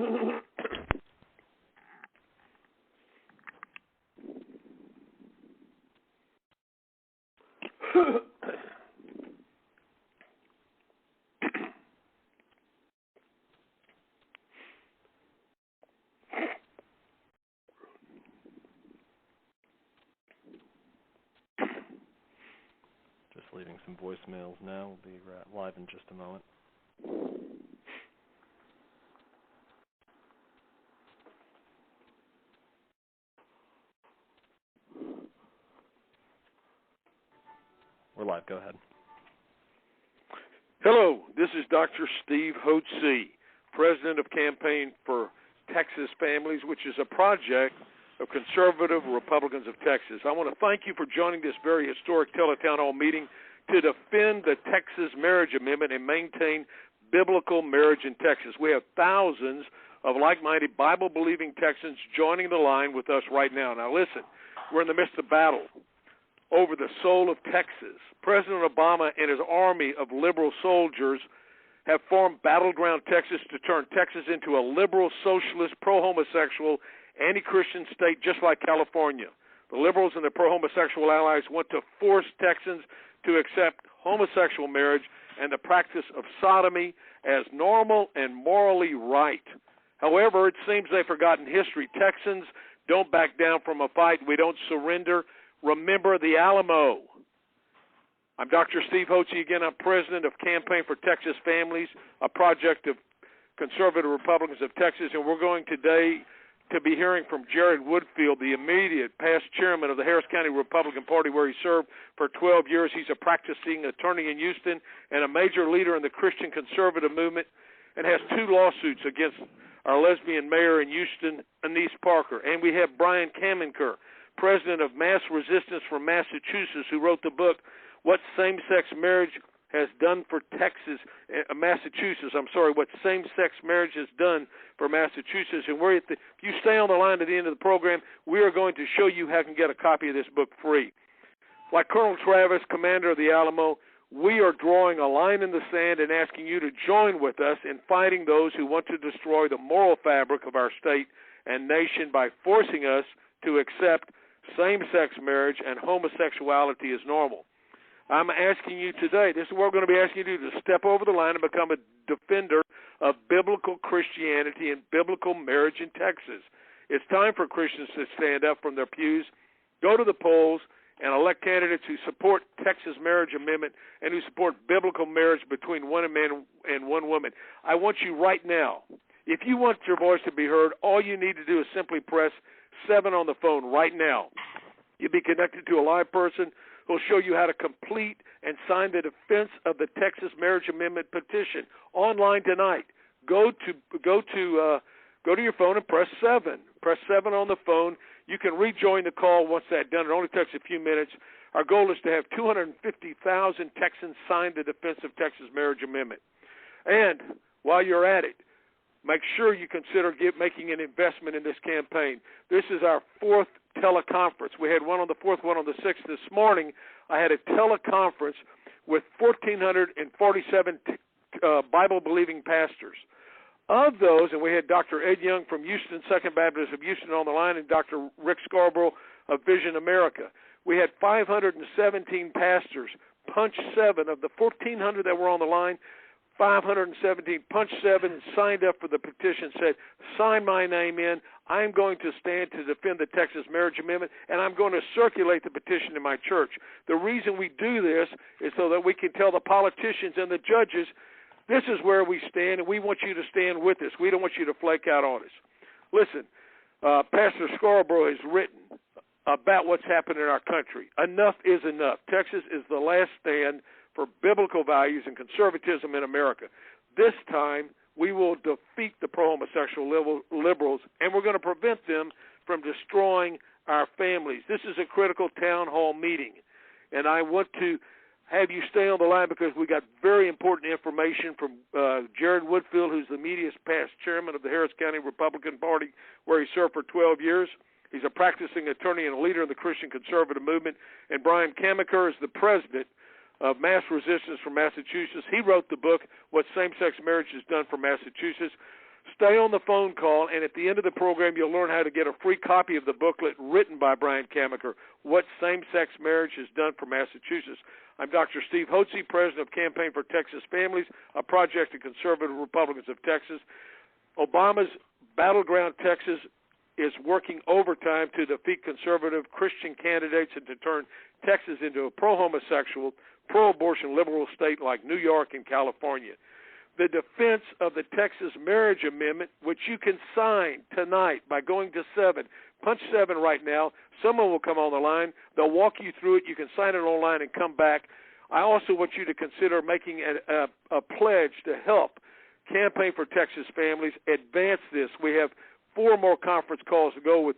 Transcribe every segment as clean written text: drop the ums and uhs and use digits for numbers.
Just leaving some voicemails now. We'll be live in just a moment. We're live. Go ahead. Hello, this is Dr. Steve Hotze, President of Campaign for Texas Families, which is a project of conservative Republicans of Texas. I want to thank you for joining this very historic teletown hall meeting to defend the Texas Marriage Amendment and maintain biblical marriage in Texas. We have thousands of like-minded, Bible-believing Texans joining the line with us right now. Now listen, we're in the midst of battle over the soul of Texas. President Obama and his army of liberal soldiers have formed Battleground Texas to turn Texas into a liberal, socialist, pro-homosexual, anti-Christian state just like California. The liberals and their pro-homosexual allies want to force Texans to accept homosexual marriage and the practice of sodomy as normal and morally right. However, it seems they've forgotten history. Texans don't back down from a fight. We don't surrender. Remember the Alamo. I'm Dr. Steve Hotze again. I'm president of Campaign for Texas Families, a project of conservative Republicans of Texas, and we're going today to be hearing from Jared Woodfield, the immediate past chairman of the Harris County Republican Party, where he served for 12 years. He's a practicing attorney in Houston and a major leader in the Christian conservative movement, and has 2 lawsuits against our lesbian mayor in Houston, Anise Parker. And we have Brian Kamenker, president of Mass Resistance from Massachusetts, who wrote the book, What Same-Sex Marriage Has Done for what same-sex marriage has done for Massachusetts. And if you stay on the line at the end of the program, we are going to show you how you can get a copy of this book free. Like Colonel Travis, commander of the Alamo, we are drawing a line in the sand and asking you to join with us in fighting those who want to destroy the moral fabric of our state and nation by forcing us to accept same-sex marriage and homosexuality as normal. I'm asking you today, this is what we're going to be asking you to do, to step over the line and become a defender of biblical Christianity and biblical marriage in Texas. It's time for Christians to stand up from their pews, go to the polls, and elect candidates who support Texas Marriage Amendment and who support biblical marriage between one man and one woman. I want you right now, if you want your voice to be heard, all you need to do is simply press 7 on the phone right now. You'll be connected to a live person who will show you how to complete and sign the defense of the Texas Marriage Amendment petition online tonight. Go to your phone and press 7. Press 7 on the phone. You can rejoin the call once that's done. It only takes a few minutes. Our goal is to have 250,000 Texans sign the defense of Texas Marriage Amendment. And while you're at it, make sure you consider making an investment in this campaign. This is our 4th teleconference. We had one on the 4th, one on the 6th. This morning, I had a teleconference with 1,447 Bible-believing pastors. Of those, and we had Dr. Ed Young from Houston, Second Baptist of Houston on the line, and Dr. Rick Scarborough of Vision America. We had 517 pastors punch 7. Of the 1,400 that were on the line, 517 punched 7 and signed up for the petition, said, sign my name in. I'm going to stand to defend the Texas Marriage Amendment, and I'm going to circulate the petition in my church. The reason we do this is so that we can tell the politicians and the judges, this is where we stand, and we want you to stand with us. We don't want you to flake out on us. Listen, Pastor Scarborough has written about what's happened in our country. Enough is enough. Texas is the last stand for biblical values and conservatism in America. This time, we will defeat the pro-homosexual liberals, and we're going to prevent them from destroying our families. This is a critical town hall meeting, and I want to have you stay on the line because we got very important information from Jared Woodfield, who's the immediate past chairman of the Harris County Republican Party, where he served for 12 years. He's a practicing attorney and a leader in the Christian conservative movement. And Brian Kamenker is the president of Mass Resistance from Massachusetts. He wrote the book, What Same-Sex Marriage Has Done for Massachusetts. Stay on the phone call, and at the end of the program, you'll learn how to get a free copy of the booklet written by Brian Kamaker, What Same-Sex Marriage Has Done for Massachusetts. I'm Dr. Steve Hotze, president of Campaign for Texas Families, a project of conservative Republicans of Texas. Obama's Battleground Texas is working overtime to defeat conservative Christian candidates and to turn Texas into a pro-homosexual, pro-abortion liberal state like New York and California. The defense of the Texas Marriage Amendment, which you can sign tonight by going to 7. Punch 7 right now. Someone will come on the line. They'll walk you through it. You can sign it online and come back. I also want you to consider making a pledge to help Campaign for Texas Families advance this. We have 4 more conference calls to go with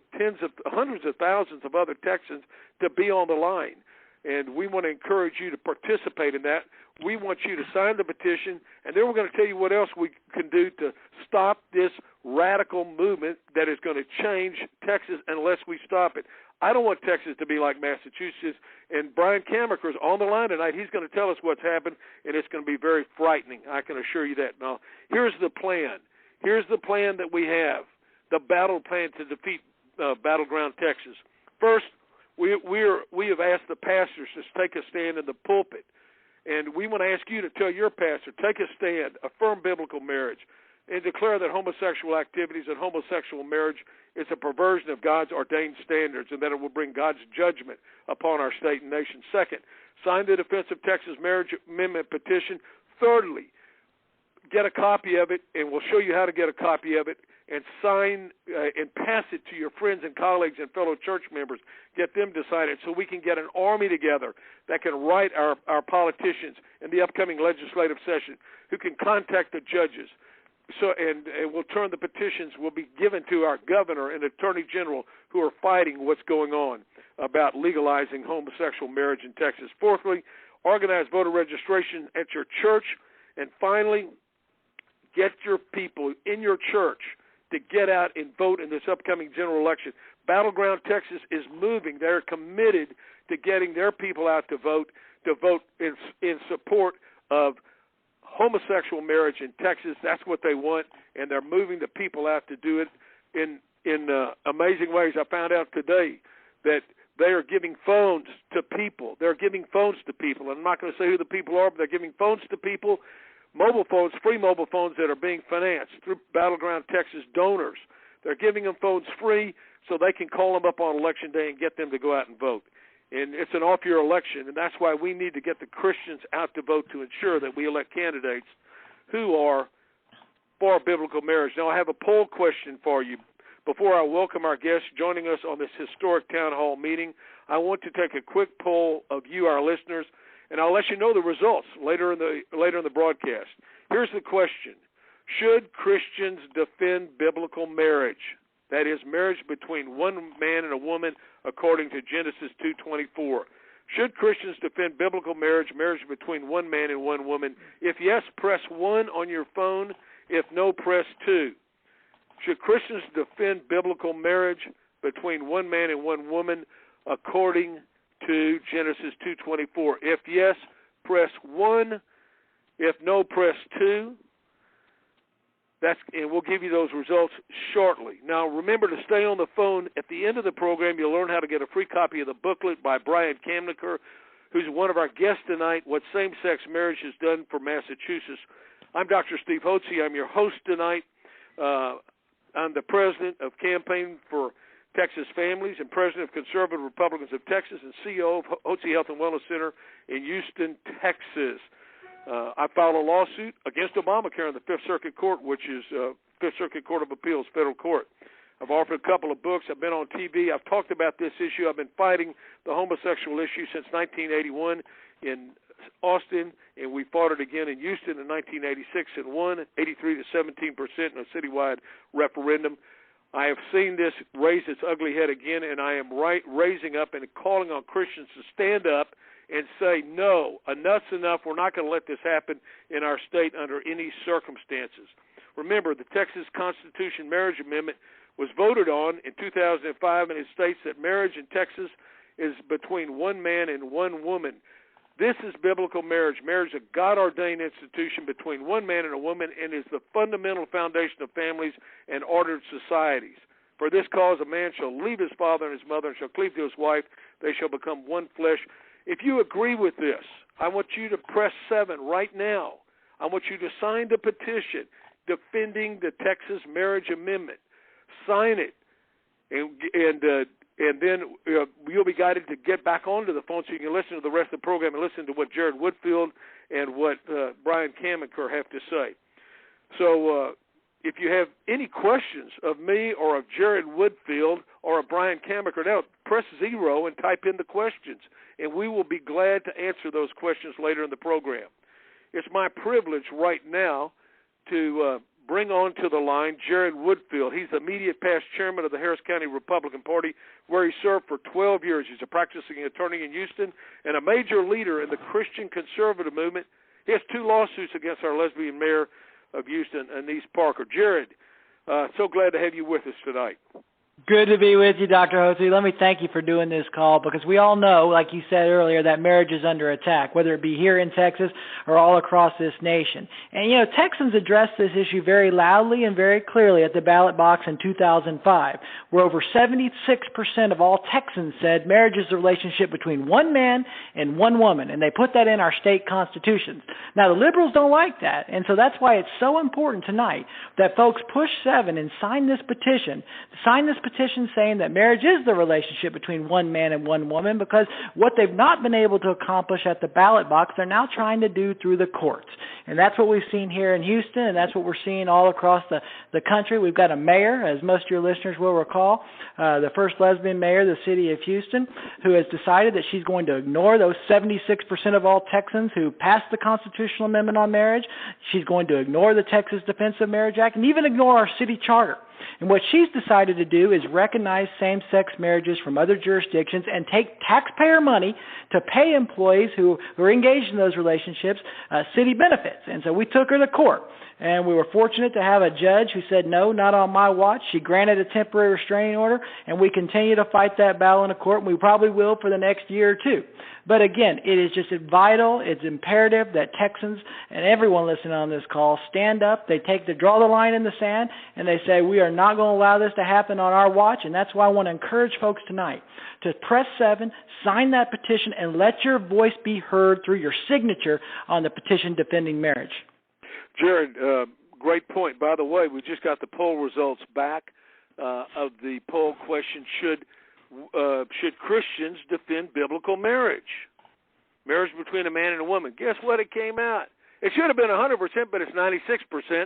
hundreds of thousands of other Texans to be on the line. And we want to encourage you to participate in that. We want you to sign the petition, and then we're going to tell you what else we can do to stop this radical movement that is going to change Texas unless we stop it. I don't want Texas to be like Massachusetts, and Brian Kamaker is on the line tonight. He's going to tell us what's happened, and it's going to be very frightening. I can assure you that. Now, here's the plan. Here's the plan that we have, the battle plan to defeat Battleground Texas. First, we have asked the pastors to take a stand in the pulpit, and we want to ask you to tell your pastor, take a stand, affirm biblical marriage, and declare that homosexual activities and homosexual marriage is a perversion of God's ordained standards and that it will bring God's judgment upon our state and nation. Second, sign the Defense of Texas Marriage Amendment petition. Thirdly, get a copy of it, and we'll show you how to get a copy of it, and sign and pass it to your friends and colleagues and fellow church members. Get them to sign it so we can get an army together that can write our politicians in the upcoming legislative session, who can contact the judges. And we'll turn the petitions will be given to our governor and attorney general who are fighting what's going on about legalizing homosexual marriage in Texas. Fourthly, organize voter registration at your church. And finally, get your people in your church to get out and vote in this upcoming general election. Battleground Texas is moving. They're committed to getting their people out to vote in support of homosexual marriage in Texas. That's what they want, and they're moving the people out to do it in amazing ways. I found out today that they are giving phones to people. They're giving phones to people. I'm not going to say who the people are, but they're giving phones to people, mobile phones, free mobile phones that are being financed through Battleground Texas donors. They're giving them phones free so they can call them up on Election Day and get them to go out and vote. And it's an off-year election, and that's why we need to get the Christians out to vote to ensure that we elect candidates who are for biblical marriage. Now, I have a poll question for you. Before I welcome our guests joining us on this historic town hall meeting, I want to take a quick poll of you, our listeners, and I'll let you know the results later in the broadcast. Here's the question. Should Christians defend biblical marriage? That is, marriage between one man and a woman according to Genesis 2:24. Should Christians defend biblical marriage between one man and one woman? If yes, press 1 on your phone. If no, press 2. Should Christians defend biblical marriage between one man and one woman according to Genesis 2:24? If yes, press 1. If no, press 2. And we'll give you those results shortly. Now, remember to stay on the phone. At the end of the program, you'll learn how to get a free copy of the booklet by Brian Kamaker, who's one of our guests tonight, What Same-Sex Marriage Has Done for Massachusetts. I'm Dr. Steve Hotze. I'm your host tonight. I'm the president of Campaign for Texas Families and president of Conservative Republicans of Texas and CEO of Hotze Health and Wellness Center in Houston, Texas. I filed a lawsuit against Obamacare in the Fifth Circuit Court, which is Fifth Circuit Court of Appeals, federal court. I've offered a couple of books. I've been on TV. I've talked about this issue. I've been fighting the homosexual issue since 1981 in Austin, and we fought it again in Houston in 1986 and won 83 to 17% in a citywide referendum. I have seen this raise its ugly head again, and I am raising up and calling on Christians to stand up and say, no, enough's enough. We're not going to let this happen in our state under any circumstances. Remember, the Texas Constitution Marriage Amendment was voted on in 2005, and it states that marriage in Texas is between one man and one woman. This is biblical marriage. Marriage is a God-ordained institution between one man and a woman and is the fundamental foundation of families and ordered societies. For this cause a man shall leave his father and his mother and shall cleave to his wife. They shall become one flesh. If you agree with this, I want you to press 7 right now. I want you to sign the petition defending the Texas Marriage Amendment. Sign it, and then you'll be guided to get back onto the phone so you can listen to the rest of the program and listen to what Jared Woodfield and what Brian Kamiker have to say. So if you have any questions of me or of Jared Woodfield or of Brian Kamiker, now press 0 and type in the questions, and we will be glad to answer those questions later in the program. It's my privilege right now to bring on to the line Jared Woodfield. He's the immediate past chairman of the Harris County Republican Party, where he served for 12 years. He's a practicing attorney in Houston and a major leader in the Christian conservative movement. He has 2 lawsuits against our lesbian mayor of Houston, Anise Parker. Jared, so glad to have you with us tonight. Good to be with you, Dr. Hotze. Let me thank you for doing this call because we all know, like you said earlier, that marriage is under attack, whether it be here in Texas or all across this nation. And, you know, Texans addressed this issue very loudly and very clearly at the ballot box in 2005, where over 76% of all Texans said marriage is a relationship between one man and one woman, and they put that in our state constitutions. Now, the liberals don't like that, and so that's why it's so important tonight that folks push 7 and sign this petition saying that marriage is the relationship between one man and one woman, because what they've not been able to accomplish at the ballot box, they're now trying to do through the courts. And that's what we've seen here in Houston, and that's what we're seeing all across the country. We've got a mayor, as most of your listeners will recall, the first lesbian mayor of the city of Houston, who has decided that she's going to ignore those 76% of all Texans who passed the constitutional amendment on marriage. She's going to ignore the Texas Defense of Marriage Act and even ignore our city charter. And what she's decided to do is recognize same-sex marriages from other jurisdictions and take taxpayer money to pay employees who are engaged in those relationships city benefits. And so we took her to court. And we were fortunate to have a judge who said, no, not on my watch. She granted a temporary restraining order, and we continue to fight that battle in the court, and we probably will for the next year or two. But again, it is just vital, it's imperative that Texans and everyone listening on this call stand up. They draw the line in the sand, and they say, we are not going to allow this to happen on our watch. And that's why I want to encourage folks tonight to press 7, sign that petition, and let your voice be heard through your signature on the petition defending marriage. Jared, great point. By the way, we just got the poll results back of the poll question, should Christians defend biblical marriage? Marriage between a man and a woman. Guess what? It came out. It should have been 100%, but it's 96%.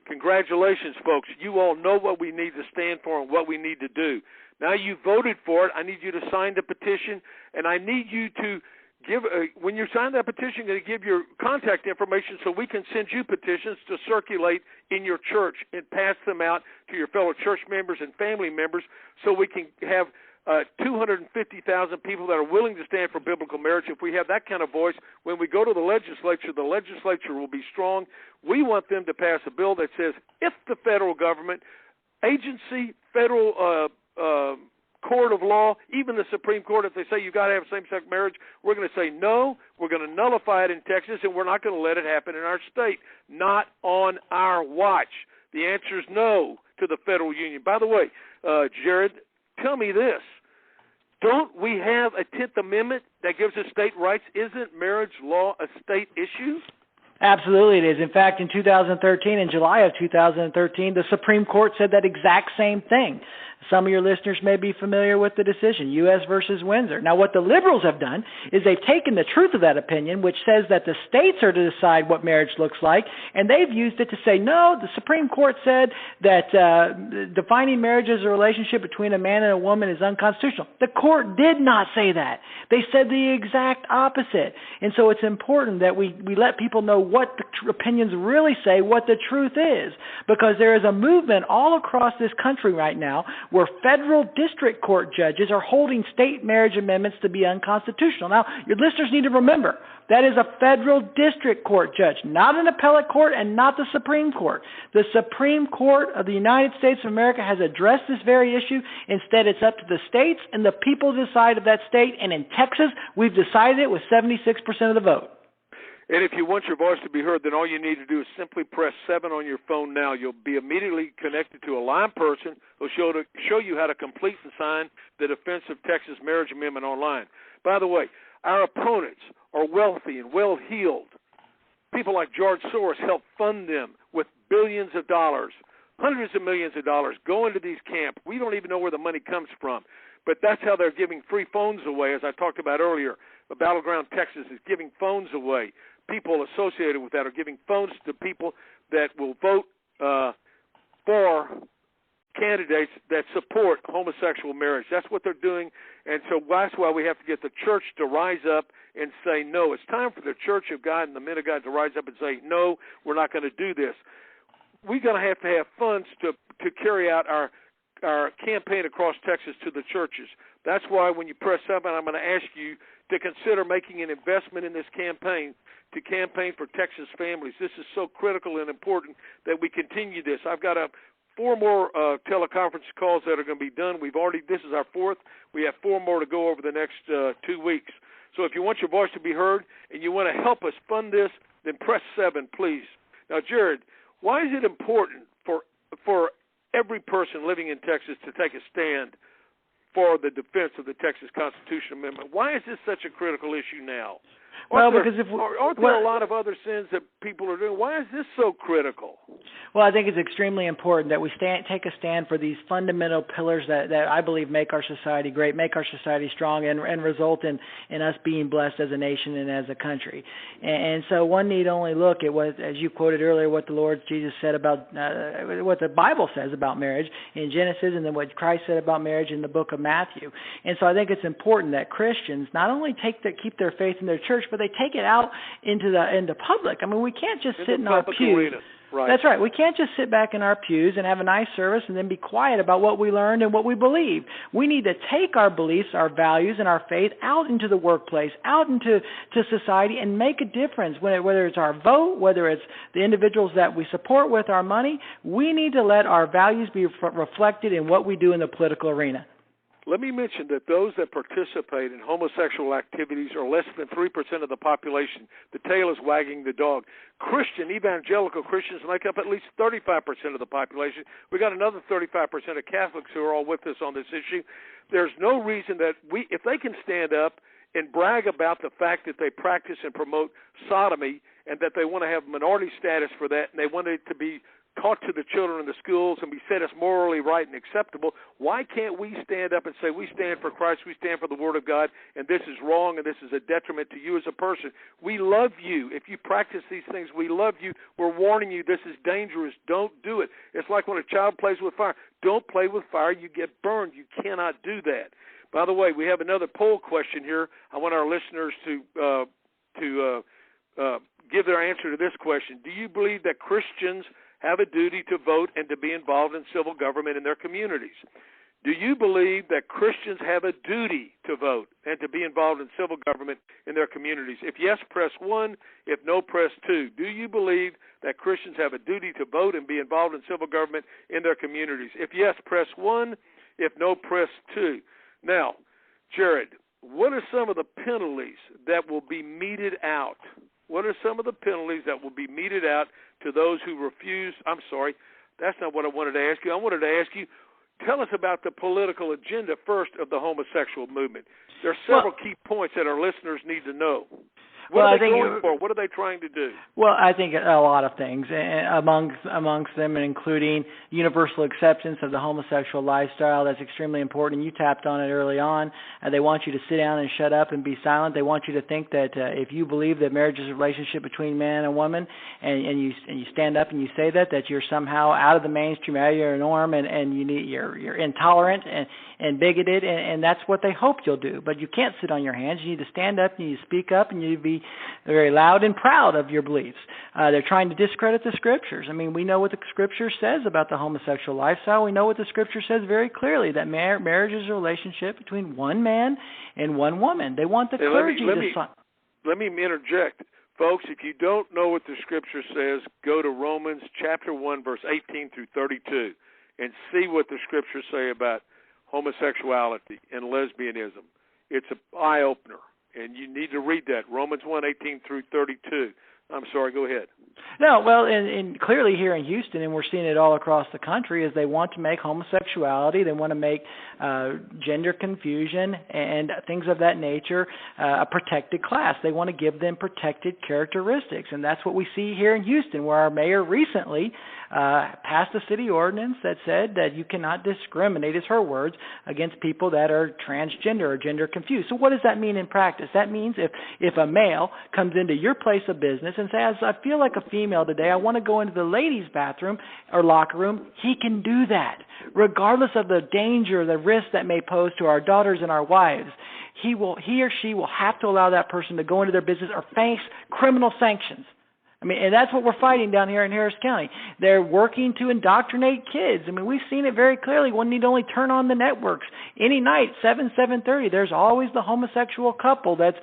Congratulations, folks. You all know what we need to stand for and what we need to do. Now you voted for it. I need you to sign the petition, and I need you to when you sign that petition, you're going to give your contact information so we can send you petitions to circulate in your church and pass them out to your fellow church members and family members so we can have 250,000 people that are willing to stand for biblical marriage. If we have that kind of voice, when we go to the legislature will be strong. We want them to pass a bill that says if the federal government, agency, federal court of law, even the Supreme Court, if they say you've got to have same-sex marriage, we're going to say no, we're going to nullify it in Texas, and we're not going to let it happen in our state. Not on our watch. The answer is no to the federal union. By the way, Jared, tell me this. Don't we have a 10th Amendment that gives us state rights? Isn't marriage law a state issue? Absolutely it is. In fact, in 2013, in July of 2013, the Supreme Court said that exact same thing. Some of your listeners may be familiar with the decision, U.S. versus Windsor. Now, what the liberals have done is they've taken the truth of that opinion, which says that the states are to decide what marriage looks like, and they've used it to say, no, the Supreme Court said that defining marriage as a relationship between a man and a woman is unconstitutional. The court did not say that. They said the exact opposite. And so it's important that we let people know what the opinions really say, what the truth is, because there is a movement all across this country right now where federal district court judges are holding state marriage amendments to be unconstitutional. Now, your listeners need to remember, that is a federal district court judge, not an appellate court and not the Supreme Court. The Supreme Court of the United States of America has addressed this very issue. Instead, it's up to the states and the people to decide of that state. And in Texas, we've decided it with 76% of the vote. And if you want your voice to be heard, then all you need to do is simply press 7 on your phone now. You'll be immediately connected to a live person who'll show you how to complete and sign the Defense of Texas Marriage Amendment online. By the way, our opponents are wealthy and well-heeled. People like George Soros help fund them with billions of dollars, hundreds of millions of dollars going to these camps. We don't even know where the money comes from. But that's how they're giving free phones away, as I talked about earlier. The Battleground Texas is giving phones away. People associated with that are giving phones to people that will vote for candidates that support homosexual marriage. That's what they're doing, and so that's why we have to get the church to rise up and say no. It's time for the Church of God and the men of God to rise up and say, no, we're not going to do this. We're going to have funds to carry out our campaign across Texas to the churches. That's why when you press 7, I'm going to ask you to consider making an investment in this campaign to campaign for Texas families. This is so critical and important that we continue this. I've got 4 more teleconference calls that are going to be done. This is our 4th. We have 4 more to go over the next 2 weeks. So if you want your voice to be heard and you want to help us fund this, then press 7, please. Now, Jared, why is it important for every person living in Texas to take a stand for the defense of the Texas Constitution Amendment? Why is this such a critical issue now? Aren't there a lot of other sins that people are doing? Why is this so critical? Well, I think it's extremely important that we take a stand for these fundamental pillars that I believe make our society great, make our society strong, and result in us being blessed as a nation and as a country. And so one need only look at what, as you quoted earlier, what the Lord Jesus said about, what the Bible says about marriage in Genesis, and then what Christ said about marriage in the book of Matthew. And so I think it's important that Christians not only keep their faith in their church, but they take it out into public. I mean, we can't just sit in our pews. Right. That's right. We can't just sit back in our pews and have a nice service and then be quiet about what we learned and what we believe. We need to take our beliefs, our values, and our faith out into the workplace, out into society, and make a difference. Whether it's our vote, whether it's the individuals that we support with our money, we need to let our values be reflected in what we do in the political arena. Let me mention that those that participate in homosexual activities are less than 3% of the population. The tail is wagging the dog. Evangelical Christians make up at least 35% of the population. We got another 35% of Catholics who are all with us on this issue. There's no reason that if they can stand up and brag about the fact that they practice and promote sodomy and that they want to have minority status for that and they want it to be taught to the children in the schools and be said as morally right and acceptable, why can't we stand up and say we stand for Christ, we stand for the Word of God, and this is wrong and this is a detriment to you as a person? We love you. If you practice these things, we love you. We're warning you this is dangerous. Don't do it. It's like when a child plays with fire. Don't play with fire. You get burned. You cannot do that. By the way, we have another poll question here. I want our listeners to give their answer to this question. Do you believe that Christians have a duty to vote and to be involved in civil government in their communities? Do you believe that Christians have a duty to vote and to be involved in civil government in their communities? If yes, press 1. If no, press 2. Do you believe that Christians have a duty to vote and be involved in civil government in their communities? If yes, press 1. If no, press 2. Now, Jared, what are some of the penalties that will be meted out? What are some of the penalties that will be meted out to those who refuse? I'm sorry, that's not what I wanted to ask you. I wanted to ask you, tell us about the political agenda first of the homosexual movement. There are several key points that our listeners need to know. What are they going for? What are they trying to do? Well, I think a lot of things, amongst them, including universal acceptance of the homosexual lifestyle. That's extremely important. You tapped on it early on. They want you to sit down and shut up and be silent. They want you to think that if you believe that marriage is a relationship between man and woman, and you stand up and you say that you're somehow out of the mainstream, out of your norm, and you're intolerant and bigoted, and that's what they hope you'll do. But you can't sit on your hands. You need to stand up and you speak up and you be be very loud and proud of your beliefs. They're trying to discredit the Scriptures. I mean, we know what the Scripture says about the homosexual lifestyle. We know what the Scripture says very clearly, that marriage is a relationship between one man and one woman. They want the clergy to... Let me interject. Folks, if you don't know what the Scripture says, go to Romans chapter 1, verse 18 through 32, and see what the Scriptures say about homosexuality and lesbianism. It's an eye-opener, and you need to read that, Romans 1, 18 through 32. I'm sorry, go ahead. No, well, and clearly here in Houston, and we're seeing it all across the country, is they want to make homosexuality, they want to make gender confusion and things of that nature a protected class. They want to give them protected characteristics, and that's what we see here in Houston, where our mayor recently passed a city ordinance that said that you cannot discriminate, is her words, against people that are transgender or gender confused. So what does that mean in practice? That means if a male comes into your place of business and says, I feel like a female today, I want to go into the ladies' bathroom or locker room, he can do that, regardless of the danger, the risk that may pose to our daughters and our wives. He or she will have to allow that person to go into their business or face criminal sanctions. I mean, and that's what we're fighting down here in Harris County. They're working to indoctrinate kids. I mean, we've seen it very clearly. One need only turn on the networks. Any night, 7:30, there's always the homosexual couple that's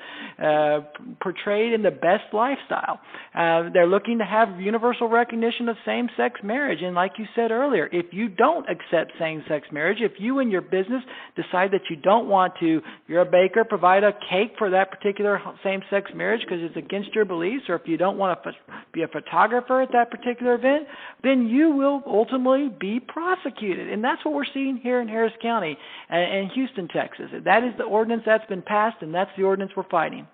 portrayed in the best lifestyle. They're looking to have universal recognition of same-sex marriage. And like you said earlier, if you don't accept same-sex marriage, if you and your business decide that you don't want to, you're a baker, provide a cake for that particular same-sex marriage because it's against your beliefs, or if you don't want to be a photographer at that particular event, then you will ultimately be prosecuted. And that's what we're seeing here in Harris County and Houston, Texas. That is the ordinance that's been passed, and that's the ordinance we're fighting.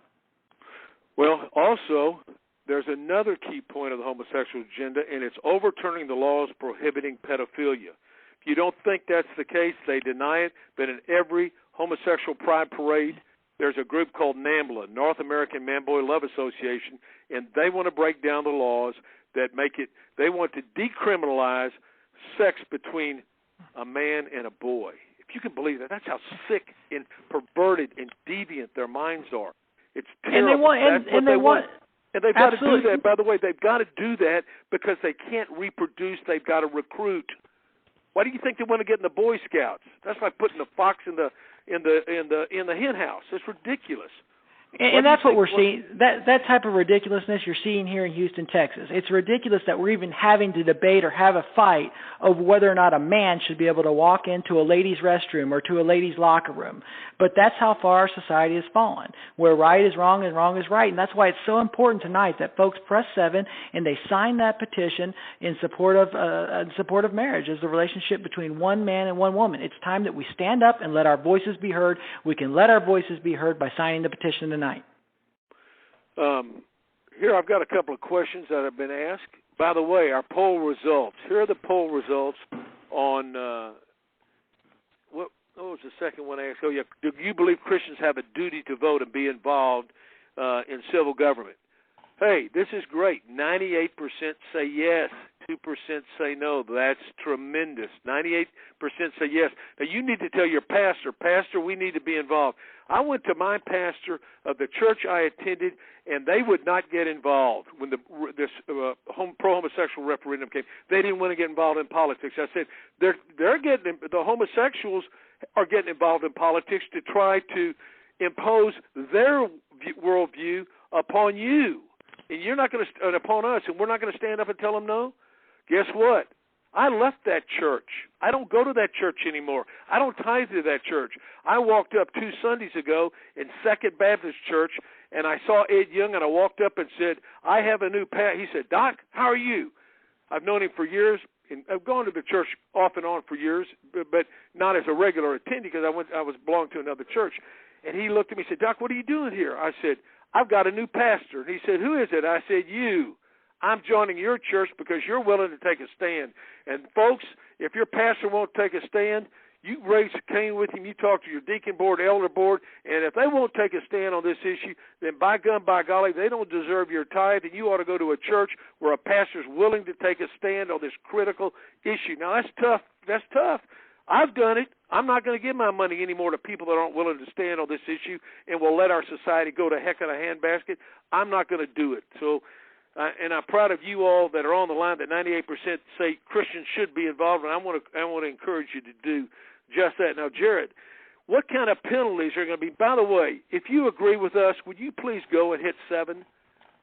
Well, also, there's another key point of the homosexual agenda, and it's overturning the laws prohibiting pedophilia. If you don't think that's the case, they deny it, but in every homosexual pride parade, there's a group called NAMBLA, North American Man-Boy Love Association, and they want to break down the laws that make it, they want to decriminalize sex between a man and a boy. If you can believe that, that's how sick and perverted and deviant their minds are. It's terrible. And they want. And they've got to do that. By the way, they've got to do that because they can't reproduce. They've got to recruit. Why do you think they want to get in the Boy Scouts? That's like putting the fox in the hen house. It's ridiculous. And that's what we're seeing. That type of ridiculousness you're seeing here in Houston, Texas. It's ridiculous that we're even having to debate or have a fight over whether or not a man should be able to walk into a ladies' restroom or to a ladies' locker room. But that's how far our society has fallen, where right is wrong and wrong is right. And that's why it's so important tonight that folks press 7 and they sign that petition in support of marriage as the relationship between one man and one woman. It's time that we stand up and let our voices be heard. We can let our voices be heard by signing the petition tonight. Here I've got a couple of questions that have been asked. By the way, our poll results. Here are the poll results on, what was the second one I asked? Oh, yeah. Do you believe Christians have a duty to vote and be involved in civil government? Hey, this is great. 98% say yes. 2% say no. That's tremendous. 98% say yes. Now, you need to tell your pastor, we need to be involved. I went to my pastor of the church I attended, and they would not get involved when this pro-homosexual referendum came. They didn't want to get involved in politics. I said, the homosexuals are getting involved in politics to try to impose their worldview upon you. And you're not going to, upon us, and we're not going to stand up and tell them no? Guess what? I left that church. I don't go to that church anymore. I don't tithe to that church. I walked up 2 Sundays ago in Second Baptist Church, and I saw Ed Young, and I walked up and said, I have a new pastor. He said, Doc, how are you? I've known him for years, and I've gone to the church off and on for years, but not as a regular attendee because I was belonged to another church. And he looked at me and said, Doc, what are you doing here? I said, I've got a new pastor. And he said, who is it? I said, you. I'm joining your church because you're willing to take a stand. And, folks, if your pastor won't take a stand, you raise Cain with him, you talk to your deacon board, elder board, and if they won't take a stand on this issue, then by golly, they don't deserve your tithe, and you ought to go to a church where a pastor's willing to take a stand on this critical issue. Now, that's tough. That's tough. I've done it. I'm not going to give my money anymore to people that aren't willing to stand on this issue and will let our society go to heck in a handbasket. I'm not going to do it. So, and I'm proud of you all that are on the line that 98% say Christians should be involved, and I want to encourage you to do just that. Now, Jared, what kind of penalties are going to be? By the way, if you agree with us, would you please go and hit 7,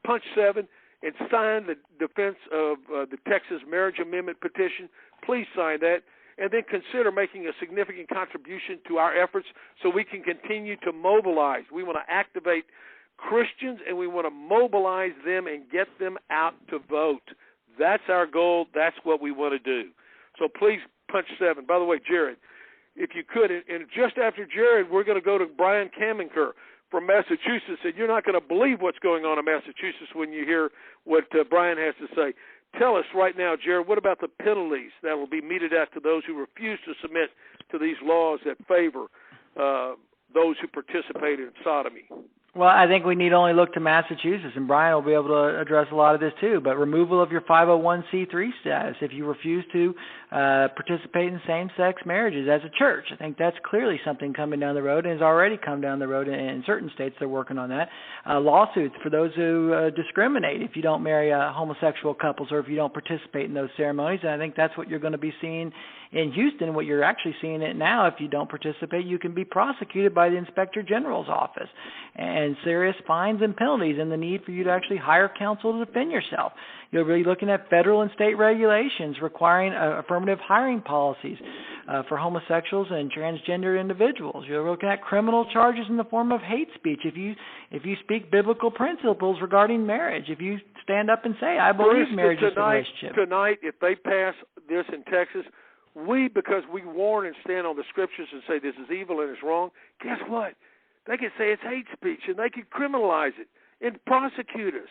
punch 7, and sign the defense of the Texas Marriage Amendment petition? Please sign that, and then consider making a significant contribution to our efforts so we can continue to mobilize. We want to activate Christians, and we want to mobilize them and get them out to vote. That's our goal. That's what we want to do. So please punch 7. By the way, Jared, if you could, and just after Jared, we're going to go to Brian Kamenker from Massachusetts, and you're not going to believe what's going on in Massachusetts when you hear what Brian has to say. Tell us right now, Jared, what about the penalties that will be meted out to those who refuse to submit to these laws that favor those who participate in sodomy? Well, I think we need only look to Massachusetts, and Brian will be able to address a lot of this too, but removal of your 501c3 status if you refuse to participate in same-sex marriages as a church. I think that's clearly something coming down the road and has already come down the road in certain states. They're working on that. Lawsuits for those who discriminate if you don't marry homosexual couples or if you don't participate in those ceremonies, and I think that's what you're going to be seeing in Houston. What you're actually seeing it now, if you don't participate, you can be prosecuted by the Inspector General's office, and serious fines and penalties, and the need for you to actually hire counsel to defend yourself. You'll be looking at federal and state regulations requiring affirmative hiring policies for homosexuals and transgender individuals. You're looking at criminal charges in the form of hate speech if you speak biblical principles regarding marriage. If you stand up and say, "I believe marriage is a relationship." Tonight, if they pass this in Texas, because we warn and stand on the scriptures and say this is evil and it's wrong, guess what? They can say it's hate speech, and they can criminalize it and prosecute us.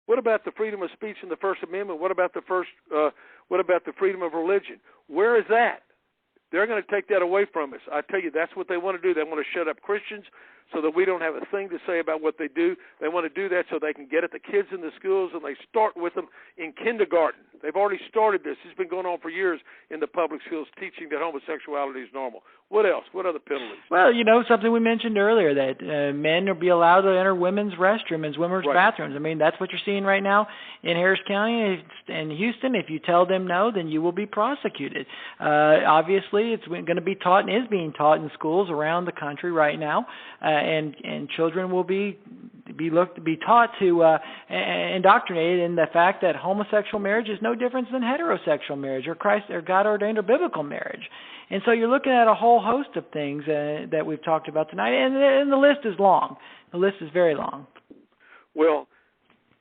What about the freedom of speech in the First Amendment? What about the freedom of religion? Where is that? They're going to take that away from us. I tell you, that's what they want to do. They want to shut up Christians so that we don't have a thing to say about what they do. They want to do that so they can get at the kids in the schools, and they start with them in kindergarten. They've already started this. It's been going on for years in the public schools, teaching that homosexuality is normal. What else? What other penalties? Well, something we mentioned earlier, that men will be allowed to enter women's restrooms, women's bathrooms. I mean, that's what you're seeing right now in Harris County and Houston. If you tell them no, then you will be prosecuted. Obviously, it's going to be taught and is being taught in schools around the country right now, and children will be taught to indoctrinated in the fact that homosexual marriage is no different than heterosexual marriage or God ordained or biblical marriage. And so you're looking at a whole host of things that we've talked about tonight, and the list is long. The list is very long. Well,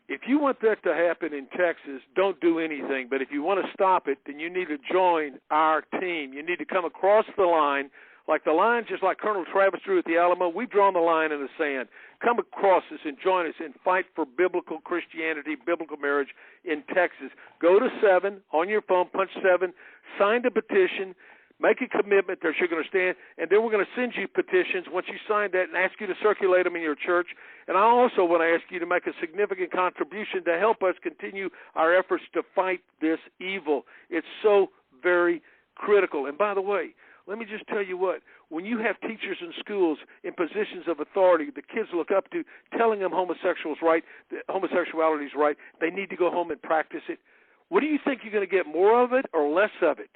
if you want that to happen in Texas, don't do anything. But if you want to stop it, then you need to join our team. You need to come across the line, like the line, just like Colonel Travis drew at the Alamo. We've drawn the line in the sand. Come across us and join us and fight for biblical Christianity, biblical marriage in Texas. Go to 7 on your phone, punch 7, sign the petition, make a commitment that you're going to stand, and then we're going to send you petitions once you sign that and ask you to circulate them in your church. And I also want to ask you to make a significant contribution to help us continue our efforts to fight this evil. It's so very critical. And by the way, let me just tell you what, when you have teachers in schools in positions of authority the kids look up to, telling them homosexuality is right, they need to go home and practice it. What do you think, you're going to get more of it or less of it?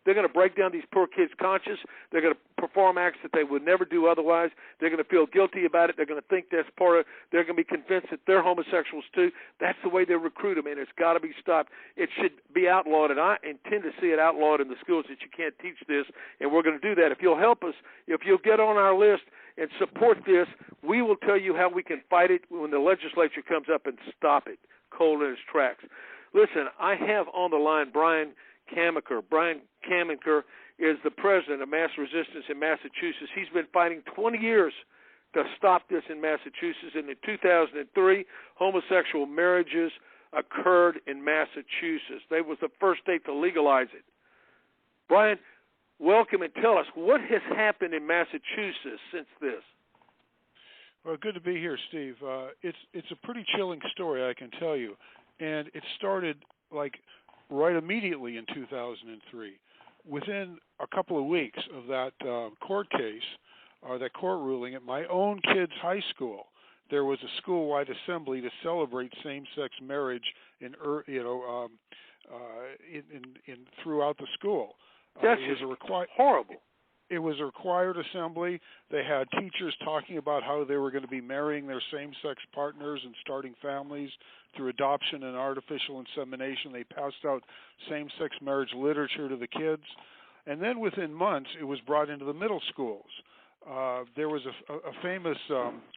They're going to break down these poor kids' conscience. They're going to perform acts that they would never do otherwise. They're going to feel guilty about it. They're going to think that's part of, they're going to be convinced that they're homosexuals too. That's the way they recruit them, and it's got to be stopped. It should be outlawed, and I intend to see it outlawed in the schools that you can't teach this, and we're going to do that. If you'll help us, if you'll get on our list and support this, we will tell you how we can fight it when the legislature comes up and stop it cold in its tracks. Listen, I have on the line Brian Kamenker. Brian Kamenker is the president of Mass Resistance in Massachusetts. He's been fighting 20 years to stop this in Massachusetts. And in 2003, homosexual marriages occurred in Massachusetts. They was the first state to legalize it. Brian, welcome, and tell us what has happened in Massachusetts since this. Well, good to be here, Steve. It's a pretty chilling story, I can tell you. And it started right immediately in 2003. within a couple of weeks of that court case, or that court ruling, at my own kid's high school, there was a school-wide assembly to celebrate same-sex marriage in throughout the school. That's horrible. It was a required assembly. They had teachers talking about how they were going to be marrying their same-sex partners and starting families through adoption and artificial insemination. They passed out same-sex marriage literature to the kids. And then within months, it was brought into the middle schools. There was a famous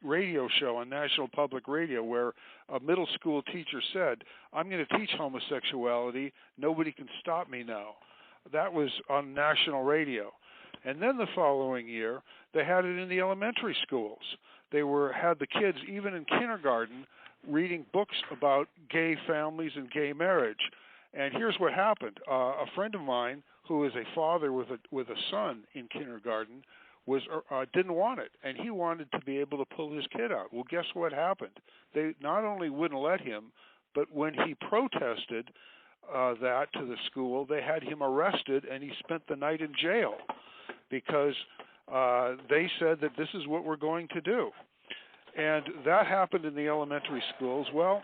radio show on National Public Radio where a middle school teacher said, "I'm going to teach homosexuality. Nobody can stop me now." That was on national radio. And then the following year, they had it in the elementary schools. They had the kids, even in kindergarten, reading books about gay families and gay marriage. And here's what happened. A friend of mine, who is a father with a son in kindergarten, didn't want it, and he wanted to be able to pull his kid out. Well, guess what happened? They not only wouldn't let him, but when he protested that to the school, they had him arrested, and he spent the night in jail because they said that this is what we're going to do. And that happened in the elementary schools. Well,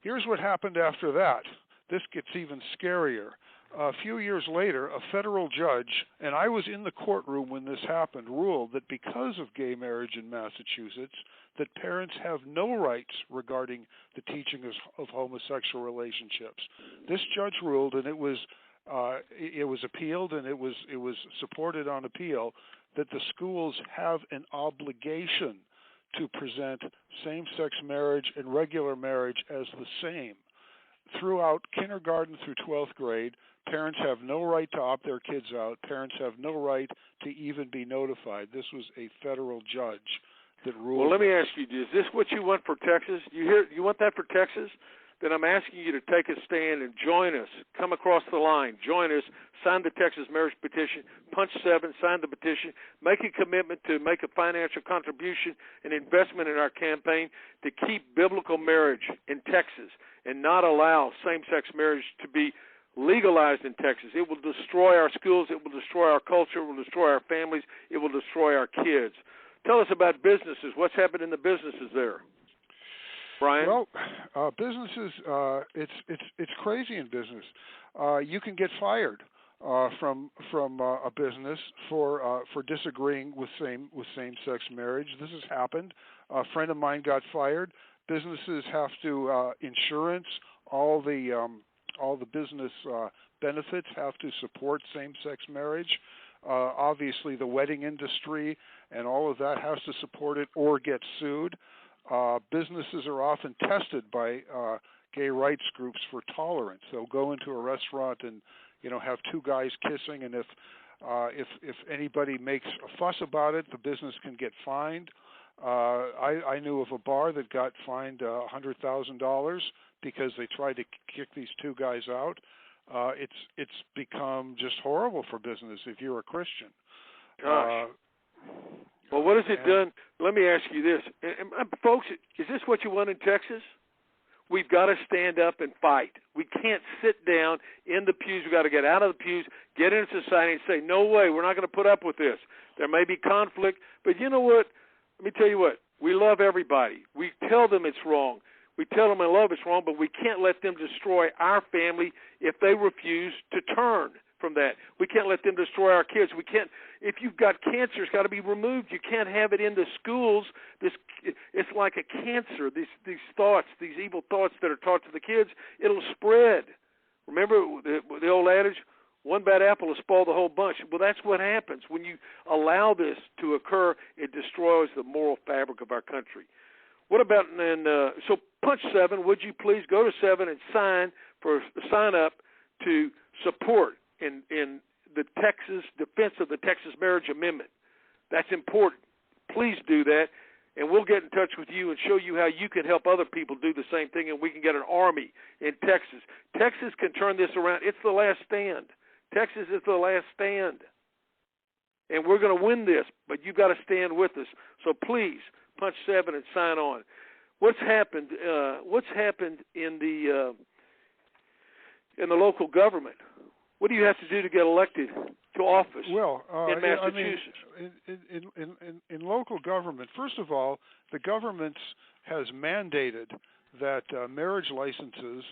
here's what happened after that. This gets even scarier. A few years later, a federal judge, and I was in the courtroom when this happened, ruled that because of gay marriage in Massachusetts, that parents have no rights regarding the teaching of homosexual relationships. This judge ruled, and it was appealed, and it was supported on appeal, that the schools have an obligation to present same-sex marriage and regular marriage as the same. Throughout kindergarten through 12th grade, parents have no right to opt their kids out. Parents have no right to even be notified. This was a federal judge that ruled. Well, let me ask you, is this what you want for Texas? You want that for Texas? Then I'm asking you to take a stand and join us. Come across the line. Join us. Sign the Texas marriage petition. Punch 7. Sign the petition. Make a commitment to make a financial contribution and investment in our campaign to keep biblical marriage in Texas and not allow same-sex marriage to be legalized in Texas. It will destroy our schools. It will destroy our culture. It will destroy our families. It will destroy our kids. Tell us about businesses. What's happened in the businesses there? Brian? Well, businesses, it's crazy in business. You can get fired from a business for disagreeing with same-sex marriage. This has happened. A friend of mine got fired. Businesses have to insurance all the business benefits have to support same-sex marriage. Obviously, the wedding industry and all of that has to support it or get sued. Businesses are often tested by gay rights groups for tolerance. They'll go into a restaurant and have two guys kissing, and if anybody makes a fuss about it, the business can get fined. I knew of a bar that got fined $100,000 because they tried to kick these two guys out. It's become just horrible for business if you're a Christian. Gosh. Well, what has it done? Let me ask you this. Folks, is this what you want in Texas? We've got to stand up and fight. We can't sit down in the pews. We've got to get out of the pews, get into society and say, no way, we're not going to put up with this. There may be conflict, but you know what? Let me tell you what. We love everybody. We tell them it's wrong. We tell them in love it's wrong, but we can't let them destroy our family if they refuse to turn from that. We can't let them destroy our kids. We can't. If you've got cancer, it's got to be removed. You can't have it in the schools. It's like a cancer. These thoughts, these evil thoughts that are taught to the kids, it'll spread. Remember the old adage, one bad apple will spoil the whole bunch. Well, that's what happens when you allow this to occur. It destroys the moral fabric of our country. What about so punch 7? Would you please go to 7 and sign up to support in the Texas defense of the Texas Marriage Amendment? That's important. Please do that, and we'll get in touch with you and show you how you can help other people do the same thing, and we can get an army in Texas. Texas can turn this around. It's the last stand. Texas is the last stand, and we're going to win this, but you've got to stand with us. So please, punch 7 and sign on. What's happened? What's happened in the local government? What do you have to do to get elected to office in Massachusetts? In local government, first of all, the government has mandated that marriage licenses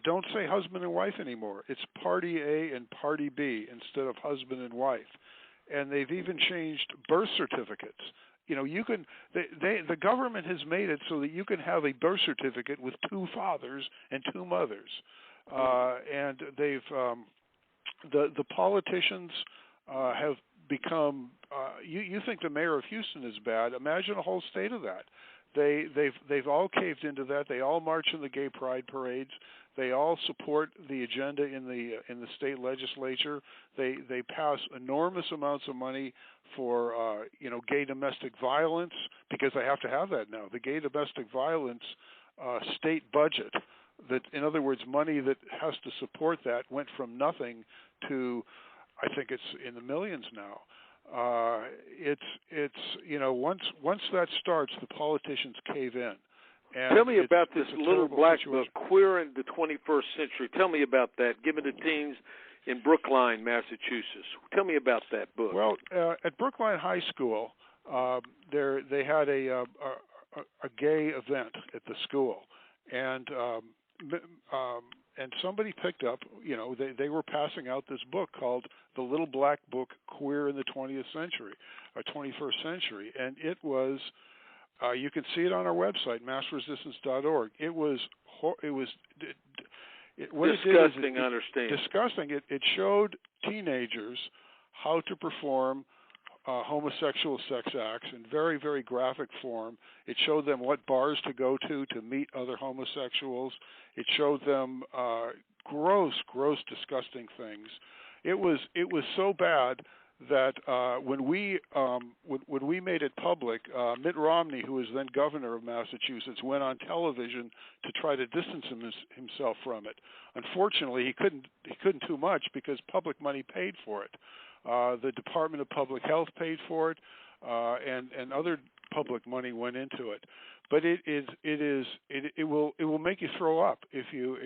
don't say husband and wife anymore. It's Party A and Party B instead of husband and wife. And they've even changed birth certificates. You know, you can. The government has made it so that you can have a birth certificate with two fathers and two mothers. And they've the politicians have become. You think the mayor of Houston is bad? Imagine a whole state of that. They've all caved into that. They all march in the gay pride parades. They all support the agenda in the state legislature. They pass enormous amounts of money for gay domestic violence, because they have to have that now. The gay domestic violence state budget, that, in other words, money that has to support that, went from nothing to, I think it's in the millions now. Once that starts, the politicians cave in. And tell me about this little black situation. book, Queer in the 21st Century. Tell me about that, given to teens in Brookline, Massachusetts. Tell me about that book. Well, at Brookline High School, they had a gay event at the school, and somebody picked up. They were passing out this book called The Little Black Book, Queer in the 20th Century, or 21st Century, and it was. You can see it on our website, massresistance.org. It was disgusting. I understand. Disgusting. It showed teenagers how to perform homosexual sex acts in very, very graphic form. It showed them what bars to go to meet other homosexuals. It showed them gross, disgusting things. It was so bad that when we made it public, Mitt Romney, who was then governor of Massachusetts, went on television to try to distance himself from it. Unfortunately, he couldn't do much because public money paid for it. The Department of Public Health paid for it, and other public money went into it. But it will make you throw up if you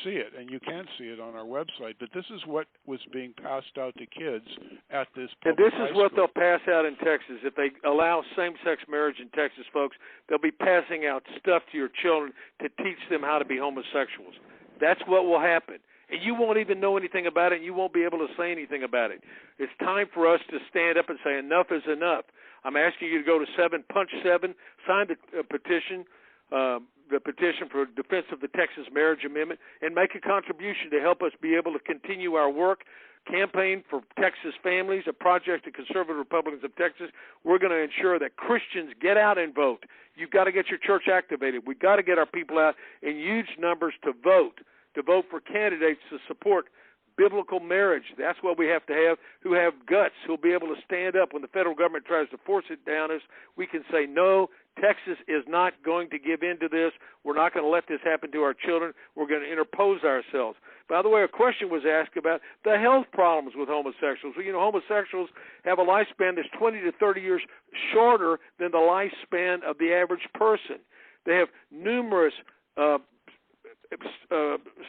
see it, and you can see it on our website. But this is what was being passed out to kids at this public and this high is what school. they'll pass out in Texas. If they allow same-sex marriage in Texas, folks, they'll be passing out stuff to your children to teach them how to be homosexuals. That's what will happen. And you won't even know anything about it, and you won't be able to say anything about it. It's time for us to stand up and say enough is enough. I'm asking you to go to Punch 7, sign the petition for defense of the Texas Marriage Amendment, and make a contribution to help us be able to continue our work. Campaign for Texas Families, a project of Conservative Republicans of Texas. We're going to ensure that Christians get out and vote. You've got to get your church activated. We've got to get our people out in huge numbers to vote for candidates to support biblical marriage. That's what we have to have, who have guts, who'll be able to stand up when the federal government tries to force it down us. We can say, no, Texas is not going to give in to this. We're not going to let this happen to our children. We're going to interpose ourselves. By the way, a question was asked about the health problems with homosexuals. Well, homosexuals have a lifespan that's 20 to 30 years shorter than the lifespan of the average person. They have numerous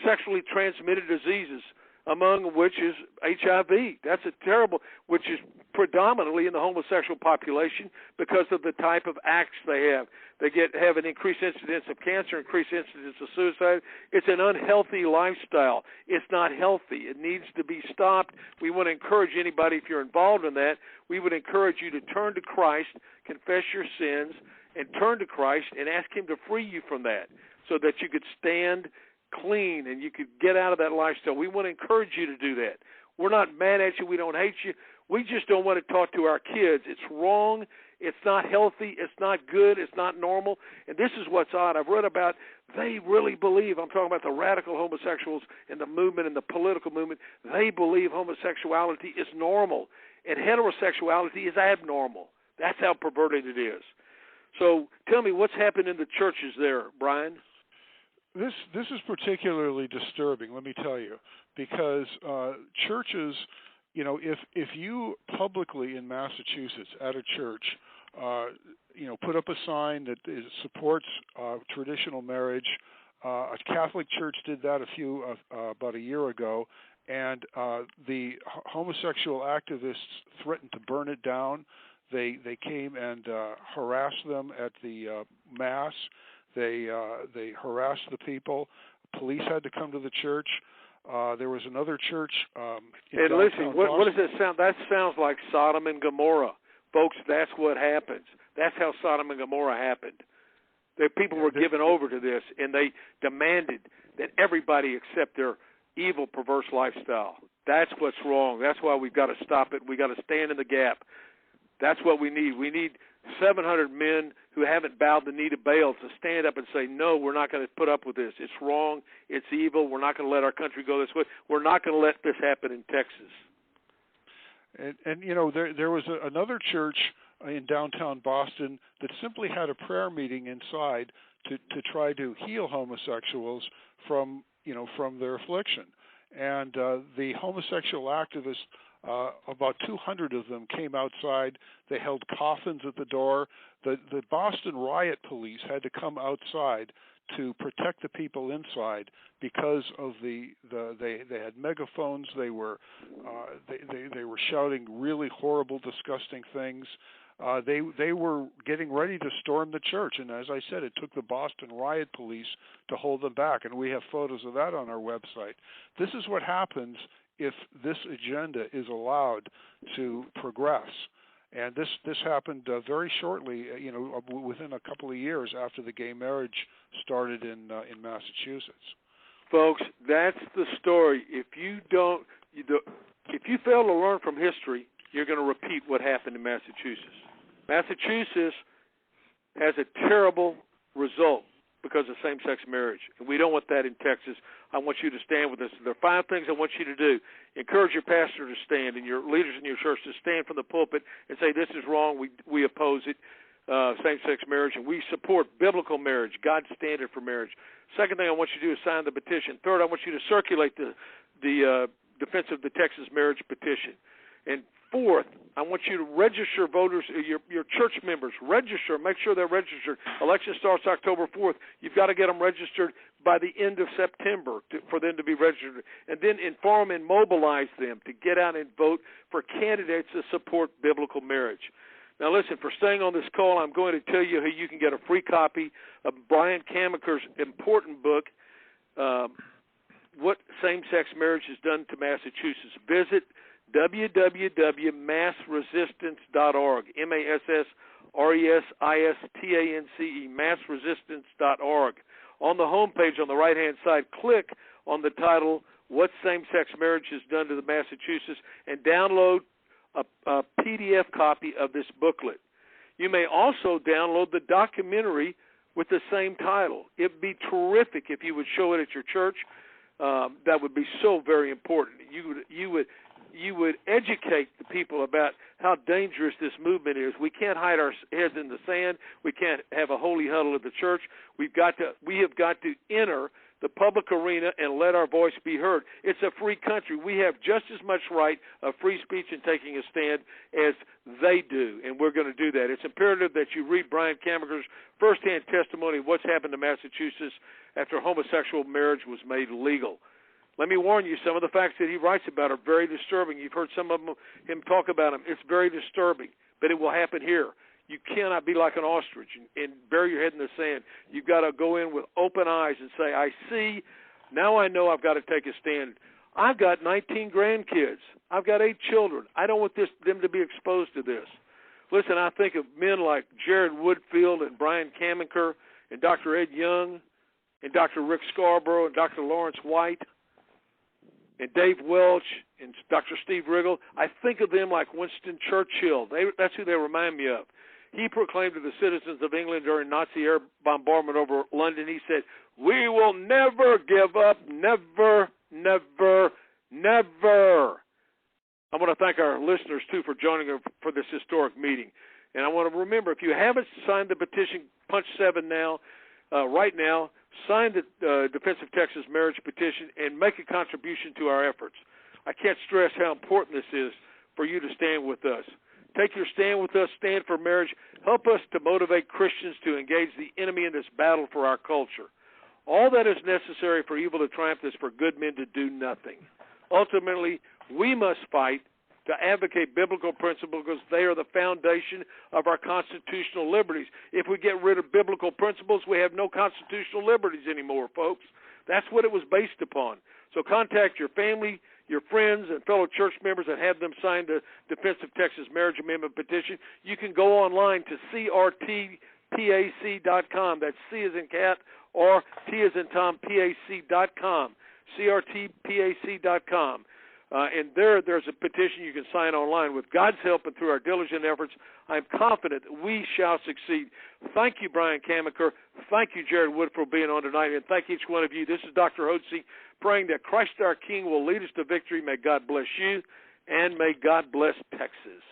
sexually transmitted diseases, among which is HIV. That's a terrible, which is predominantly in the homosexual population because of the type of acts they have. They have an increased incidence of cancer, increased incidence of suicide. It's an unhealthy lifestyle. It's not healthy. It needs to be stopped. We want to encourage anybody, if you're involved in that, we would encourage you to turn to Christ, confess your sins, and turn to Christ and ask Him to free you from that so that you could stand clean and you could get out of that lifestyle. We want to encourage you to do that. We're not mad at you. We don't hate you. We just don't want to talk to our kids. It's wrong. It's not healthy. It's not good. It's not normal. And this is what's odd. I've read about, they really believe, I'm talking about the radical homosexuals in the movement and the political movement, they believe homosexuality is normal and heterosexuality is abnormal. That's how perverted it is. So tell me, what's happened in the churches there, Brian? This is particularly disturbing, let me tell you, because churches, if you publicly in Massachusetts at a church, put up a sign that supports traditional marriage, a Catholic church did that about a year ago, and the homosexual activists threatened to burn it down. They came and harassed them at the mass. They harassed the people. Police had to come to the church. There was another church in and listen, downtown what does Boston. that sound? That sounds like Sodom and Gomorrah. Folks, that's what happens. That's how Sodom and Gomorrah happened. The people were given over to this, and they demanded that everybody accept their evil, perverse lifestyle. That's what's wrong. That's why we've got to stop it. We've got to stand in the gap. That's what we need. We need 700 men who haven't bowed the knee to Baal to stand up and say, no, we're not going to put up with this. It's wrong. It's evil. We're not going to let our country go this way. We're not going to let this happen in Texas. And you know, there was another church in downtown Boston that simply had a prayer meeting inside to try to heal homosexuals from their affliction. And the homosexual activists, about 200 of them came outside. They held coffins at the door. The Boston riot police had to come outside to protect the people inside because of they had megaphones. They were shouting really horrible, disgusting things. They were getting ready to storm the church, and as I said, it took the Boston riot police to hold them back, and we have photos of that on our website. This is what happens if this agenda is allowed to progress. And this happened very shortly, within a couple of years after the gay marriage started in Massachusetts. Folks, that's the story. If you fail to learn from history, you're going to repeat what happened in Massachusetts. Massachusetts has a terrible result because of same-sex marriage, and we don't want that in Texas. I want you to stand with us. There are 5 things I want you to do. Encourage your pastor to stand and your leaders in your church to stand from the pulpit and say, this is wrong, we oppose it, same-sex marriage, and we support biblical marriage, God's standard for marriage. Second thing I want you to do is sign the petition. Third, I want you to circulate the defense of the Texas marriage petition. And fourth, I want you to register voters, your church members, register, make sure they're registered. Election starts October 4th. You've got to get them registered by the end of September for them to be registered. And then inform and mobilize them to get out and vote for candidates that support biblical marriage. Now listen, for staying on this call, I'm going to tell you how you can get a free copy of Brian Kamaker's important book, What Same-Sex Marriage Has Done to Massachusetts. Visit www.massresistance.org, MassResistance, massresistance.org. On the homepage on the right-hand side, click on the title, What Same-Sex Marriage Has Done to the Massachusetts, and download a PDF copy of this booklet. You may also download the documentary with the same title. It would be terrific if you would show it at your church. That would be so very important. You would educate the people about how dangerous this movement is. We can't hide our heads in the sand. We can't have a holy huddle at the church. We have got to enter the public arena and let our voice be heard. It's a free country. We have just as much right of free speech and taking a stand as they do, and we're going to do that. It's imperative that you read Brian Kamaker's firsthand testimony of what's happened to Massachusetts after homosexual marriage was made legal. Let me warn you, some of the facts that he writes about are very disturbing. You've heard him talk about them. It's very disturbing, but it will happen here. You cannot be like an ostrich and bury your head in the sand. You've got to go in with open eyes and say, I see, now I know I've got to take a stand. I've got 19 grandkids. I've got 8 children. I don't want them to be exposed to this. Listen, I think of men like Jared Woodfield and Brian Kamaker and Dr. Ed Young and Dr. Rick Scarborough and Dr. Lawrence White and Dave Welch and Dr. Steve Riggle. I think of them like Winston Churchill. That's who they remind me of. He proclaimed to the citizens of England during Nazi air bombardment over London, he said, we will never give up, never, never, never. I want to thank our listeners, too, for joining us for this historic meeting. And I want to remember, if you haven't signed the petition, punch 7 now, right now, sign the Defense of Texas Marriage Petition and make a contribution to our efforts. I can't stress how important this is for you to stand with us. Take your stand with us, stand for marriage. Help us to motivate Christians to engage the enemy in this battle for our culture. All that is necessary for evil to triumph is for good men to do nothing. Ultimately, we must fight to advocate biblical principles because they are the foundation of our constitutional liberties. If we get rid of biblical principles, we have no constitutional liberties anymore, folks. That's what it was based upon. So contact your family, your friends, and fellow church members and have them sign the Defense of Texas Marriage Amendment petition. You can go online to crtpac.com. That's C as in cat or T as in Tom, PAC.com. crtpac.com. And there's a petition you can sign online. With God's help and through our diligent efforts, I'm confident that we shall succeed. Thank you, Brian Kamaker. Thank you, Jared Wood, for being on tonight. And thank each one of you. This is Dr. Hotze praying that Christ our King will lead us to victory. May God bless you, and may God bless Texas.